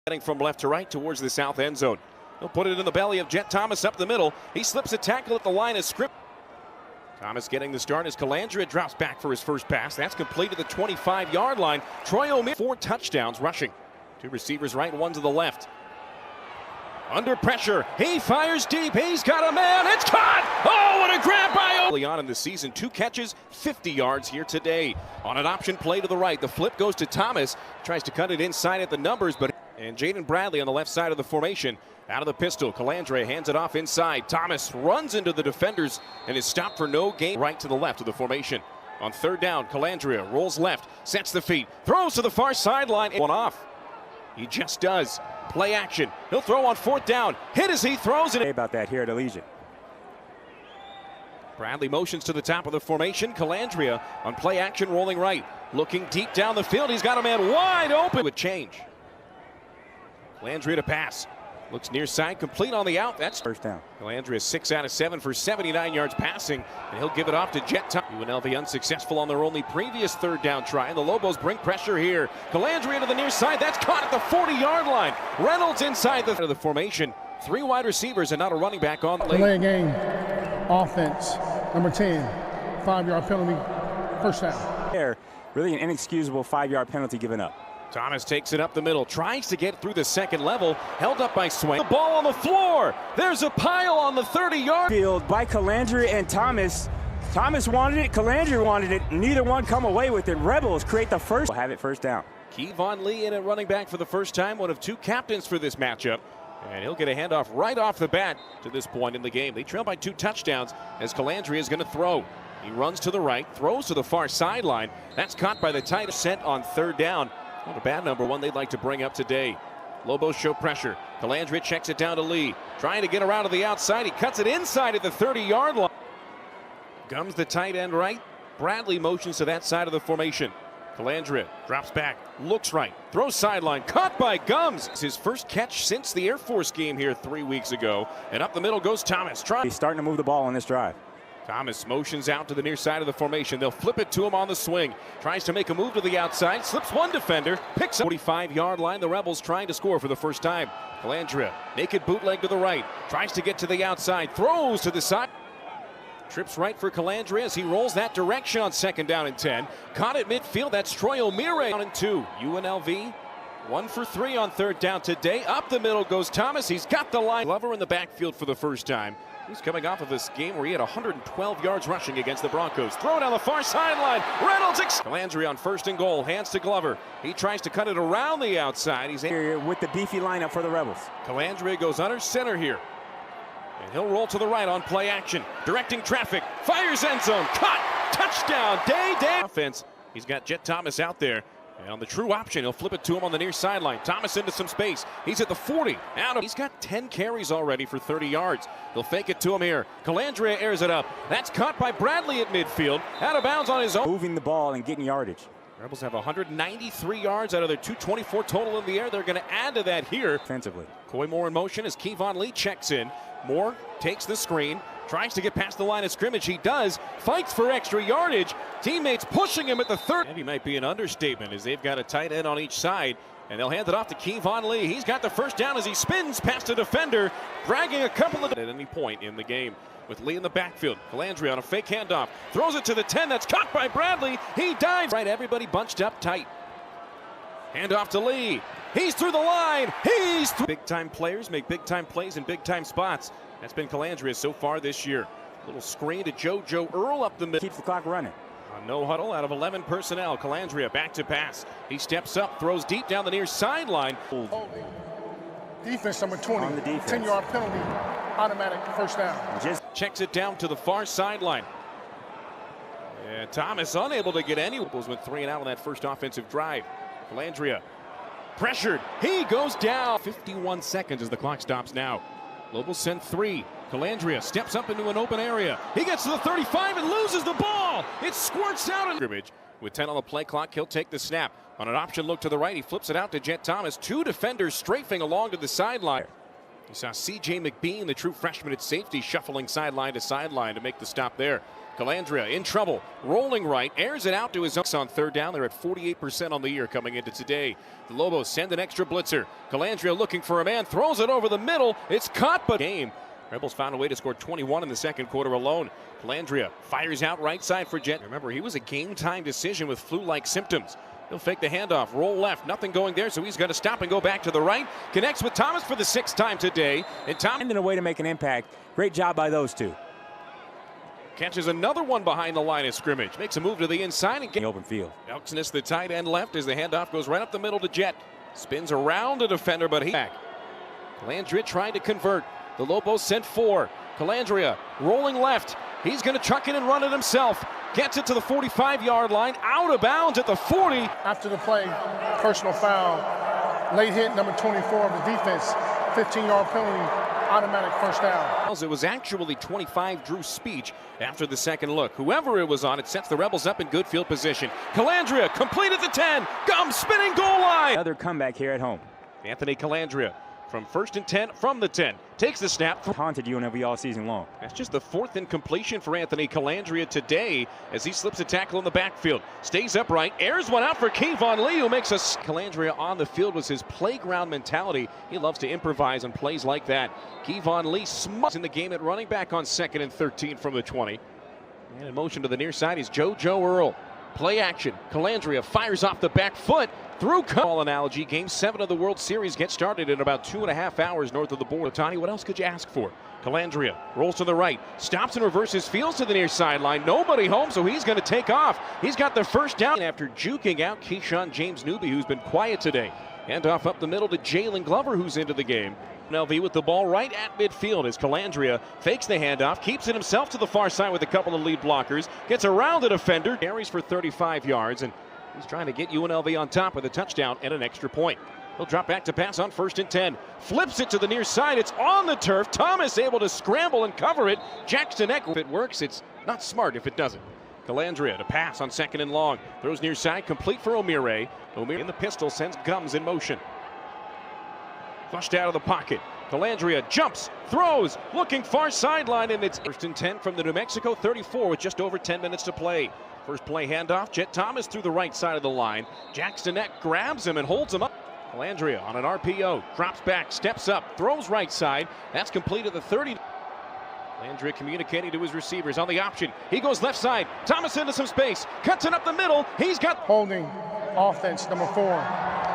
Heading from left to right towards the south end zone. He'll put it in the belly of Jet Thomas up the middle. He slips a tackle at the line of scrimmage. Thomas getting the start as Calandria drops back for his first pass. That's complete at the 25-yard line. Troy O'Meara, 4 touchdowns rushing. 2 receivers right and 1 to the left. Under pressure, he fires deep. He's got a man. It's caught. Oh, what a grab by early on in the season. 2 catches, 50 yards here today. On an option play to the right, the flip goes to Thomas. Tries to cut it inside at the numbers, and Jaden Bradley on the left side of the formation. Out of the pistol, Calandria hands it off inside. Thomas runs into the defenders and is stopped for no gain. Right to the left of the formation. On 3rd down, Calandria rolls left, sets the feet, throws to the far sideline. One off. He just does. Play action. He'll throw on 4th down. Hit as he throws it. About that here at Allegiant. Bradley motions to the top of the formation. Calandria on play action rolling right. Looking deep down the field. He's got a man wide open with change. Calandria to pass. Looks near side, complete on the out. That's first down. Calandria 6 out of 7 for 79 yards passing, and he'll give it off to Jet Thomas. UNLV unsuccessful on their only previous 3rd down try, and the Lobos bring pressure here. Calandria to the near side. That's caught at the 40-yard line. Reynolds inside the formation. 3 wide receivers and not a running back on. Delay game. Offense. Number 10. 5-yard penalty. First down. There, really an inexcusable 5-yard penalty given up. Thomas takes it up the middle, tries to get through the second level, held up by Swain. The ball on the floor. There's a pile on the 30-yard field by Calandria and Thomas. Thomas wanted it, Calandria wanted it. Neither one come away with it. Rebels create the first. We'll have it first down. Kevon Lee in at running back for the first time, one of 2 captains for this matchup. And he'll get a handoff right off the bat to this point in the game. They trail by 2 touchdowns as Calandria is going to throw. He runs to the right, throws to the far sideline. That's caught by the tight end on 3rd down. Not a bad number, one they'd like to bring up today. Lobos show pressure. Calandria checks it down to Lee. Trying to get around to the outside. He cuts it inside at the 30-yard line. Comes the tight end right. Bradley motions to that side of the formation. Calandria drops back, looks right, throws sideline, caught by Gums. It's his first catch since the Air Force game here 3 weeks ago. And up the middle goes Thomas. He's starting to move the ball on this drive. Thomas motions out to the near side of the formation. They'll flip it to him on the swing. Tries to make a move to the outside. Slips 1 defender. Picks up 45-yard line. The Rebels trying to score for the first time. Calandria, naked bootleg to the right. Tries to get to the outside. Throws to the side. Trips right for Calandria as he rolls that direction on 2nd down and 10. Caught at midfield. That's Troy O'Meara. Down and 2. UNLV 1 for 3 on 3rd down today. Up the middle goes Thomas. He's got the line. Glover in the backfield for the first time. He's coming off of this game where he had 112 yards rushing against the Broncos. Throw down the far sideline. Reynolds. Calandria on 1st and goal. Hands to Glover. He tries to cut it around the outside. He's here with the beefy lineup for the Rebels. Calandria goes under center here. And he'll roll to the right on play action. Directing traffic. Fires end zone. Cut. Touchdown. Day. Offense. He's got Jet Thomas out there. And on the true option, he'll flip it to him on the near sideline. Thomas into some space. He's at the 40. He's got 10 carries already for 30 yards. He'll fake it to him here. Calandria airs it up. That's caught by Bradley at midfield. Out of bounds on his own. Moving the ball and getting yardage. Rebels have 193 yards out of their 224 total in the air. They're going to add to that here. Offensively. Coy Moore in motion as Kevon Lee checks in. Moore takes the screen. Tries to get past the line of scrimmage. He does. Fights for extra yardage. Teammates pushing him at the 3rd. He might be an understatement as they've got a tight end on each side. And they'll hand it off to Kevon Lee. He's got the first down as he spins past a defender, dragging a couple of at any point in the game. With Lee in the backfield. Calandria on a fake handoff. Throws it to the 10. That's caught by Bradley. He dives. Right, everybody bunched up tight. Handoff to Lee. He's through the line. He's through. Big-time players make big-time plays in big-time spots. That's been Calandria so far this year. Little screen to JoJo Earl up the middle. Keeps the clock running. On no huddle out of 11 personnel. Calandria back to pass. He steps up, throws deep down the near sideline. Defense number 20. On the defense. 10-yard penalty. Automatic first down. Just checks it down to the far sideline. And Thomas unable to get any. Went 3 and out on that first offensive drive. Calandria pressured. He goes down. 51 seconds as the clock stops now. Lobos send 3. Calandria steps up into an open area. He gets to the 35 and loses the ball. It squirts out in scrimmage. With 10 on the play clock, he'll take the snap. On an option look to the right, he flips it out to Jet Thomas. 2 defenders strafing along to the sideline. You saw C.J. McBean, the true freshman at safety, shuffling sideline to sideline to make the stop there. Calandria in trouble, rolling right, airs it out to his own on third down. They're at 48% on the year coming into today. The Lobos send an extra blitzer. Calandria looking for a man, throws it over the middle. It's caught, but game. Rebels found a way to score 21 in the second quarter alone. Calandria fires out right side for Jet. Remember, he was a game-time decision with flu-like symptoms. He'll fake the handoff, roll left, nothing going there, so he's got to stop and go back to the right. Connects with Thomas for the 6th time today. And Thomas finding a way to make an impact. Great job by those two. Catches another one behind the line of scrimmage. Makes a move to the inside and the open field. Elksness, the tight end left as the handoff goes right up the middle to Jet. Spins around a defender, but he back. Calandria trying to convert. The Lobos sent 4. Calandria rolling left. He's going to chuck it and run it himself. Gets it to the 45-yard line. Out of bounds at the 40. After the play, personal foul. Late hit, number 24 of the defense. 15-yard penalty. Automatic first down. It was actually 25 Drew Speech after the second look. Whoever it was on, it sets the Rebels up in good field position. Calandria complete at the 10. Gum spinning goal line. Another comeback here at home. Anthony Calandria from 1st and 10 from the 10. Takes the snap. Haunted UNLV all season long. That's just the 4th incompletion for Anthony Calandria today as he slips a tackle in the backfield. Stays upright, airs one out for Kevon Lee, who makes a... Calandria on the field was his playground mentality. He loves to improvise on plays like that. Kevon Lee smuts in the game at running back on 2nd and 13 from the 20. And in motion to the near side is JoJo Earl. Play action. Calandria fires off the back foot. Through ball analogy, Game 7 of the World Series gets started in about 2.5 hours north of the border. Tani, what else could you ask for? Calandria rolls to the right, stops and reverses, fields to the near sideline. Nobody home, so he's going to take off. He's got the first down after juking out Keyshawn James Newby, who's been quiet today. Handoff up the middle to Jalen Glover, who's into the game. UNLV with the ball right at midfield as Calandria fakes the handoff, keeps it himself to the far side with a couple of lead blockers, gets around the defender, carries for 35 yards, and he's trying to get UNLV on top with a touchdown and an extra point. He'll drop back to pass on 1st and 10. Flips it to the near side. It's on the turf. Thomas able to scramble and cover it. Jackson Eck, if it works, it's not smart if it doesn't. Calandria to pass on 2nd and long. Throws near side, complete for Omire. Omire in the pistol sends Gums in motion. Flushed out of the pocket. Calandria jumps, throws, looking far sideline, and it's 1st and 10 from the New Mexico 34 with just over 10 minutes to play. First play handoff, Jet Thomas through the right side of the line. Jackson Eck grabs him and holds him up. Calandria on an RPO, drops back, steps up, throws right side. That's complete at the 30. Calandria communicating to his receivers on the option. He goes left side. Thomas into some space, cuts it up the middle. He's got holding offense, number 4.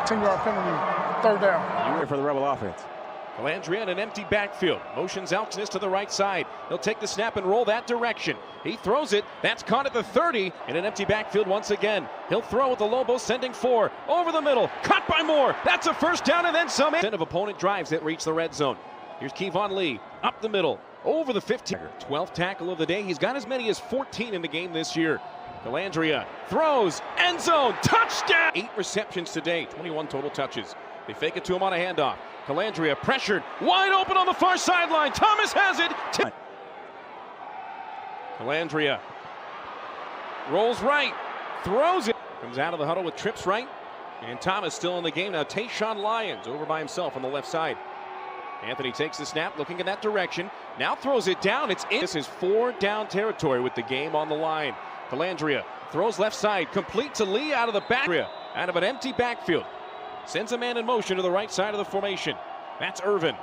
10-yard penalty, 3rd down. You ready for the Rebel offense? Calandria in an empty backfield. Motions Elksness to the right side. He'll take the snap and roll that direction. He throws it. That's caught at the 30 in an empty backfield once again. He'll throw with the Lobos sending 4. Over the middle. Caught by Moore. That's a first down and then some. Of opponent drives that reach the red zone. Here's Kevon Lee. Up the middle. Over the 15. 12th tackle of the day. He's got as many as 14 in the game this year. Calandria throws. End zone. Touchdown. 8 receptions today. 21 total touches. They fake it to him on a handoff. Calandria pressured, wide open on the far sideline. Thomas has it. Calandria rolls right, throws it. Comes out of the huddle with trips right. And Thomas still in the game now. Tayshawn Lyons over by himself on the left side. Anthony takes the snap, looking in that direction. Now throws it down. It's in. This is 4 down territory with the game on the line. Calandria throws left side, complete to Lee out of the back. Out of an empty backfield. Sends a man in motion to the right side of the formation. That's Irvin.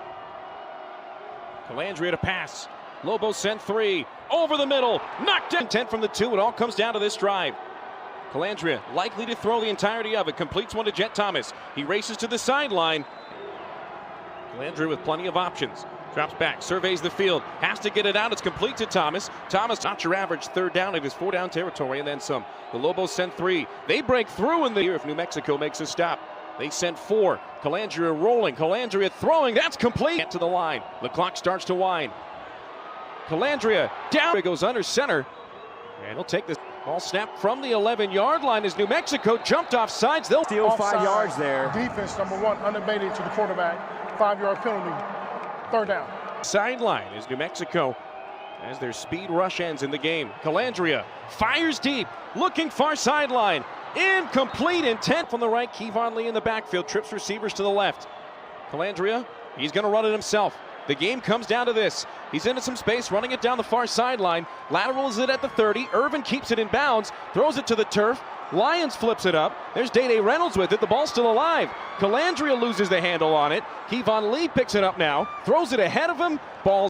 Calandria to pass. Lobos send 3. Over the middle. Knocked down. 10 from the 2. It all comes down to this drive. Calandria likely to throw the entirety of it. Completes one to Jet Thomas. He races to the sideline. Calandria with plenty of options. Drops back, surveys the field. Has to get it out. It's complete to Thomas. Thomas, not your average 3rd down. It is 4 down territory and then some. The Lobos send 3. They break through in the year if New Mexico makes a stop. They sent 4. Calandria rolling. Calandria throwing. That's complete. Get to the line. The clock starts to wind. Calandria down. It goes under center. And he'll take this ball snap from the 11-yard line as New Mexico jumped off sides. They'll steal 5 yards there. Defense, number 1, unabated to the quarterback. 5-yard penalty. 3rd down. Sideline is New Mexico as their speed rush ends in the game. Calandria fires deep. Looking far sideline. Incomplete, intent from the right. Kevon Lee in the backfield, trips receivers to the left. Calandria, he's going to run it himself. The game comes down to this. He's into some space, running it down the far sideline. Laterals it at the 30. Irvin keeps it in bounds, throws it to the turf. Lyons flips it up. There's Day Reynolds with it. The ball's still alive. Calandria loses the handle on it. Kevon Lee picks it up now, throws it ahead of him. Ball.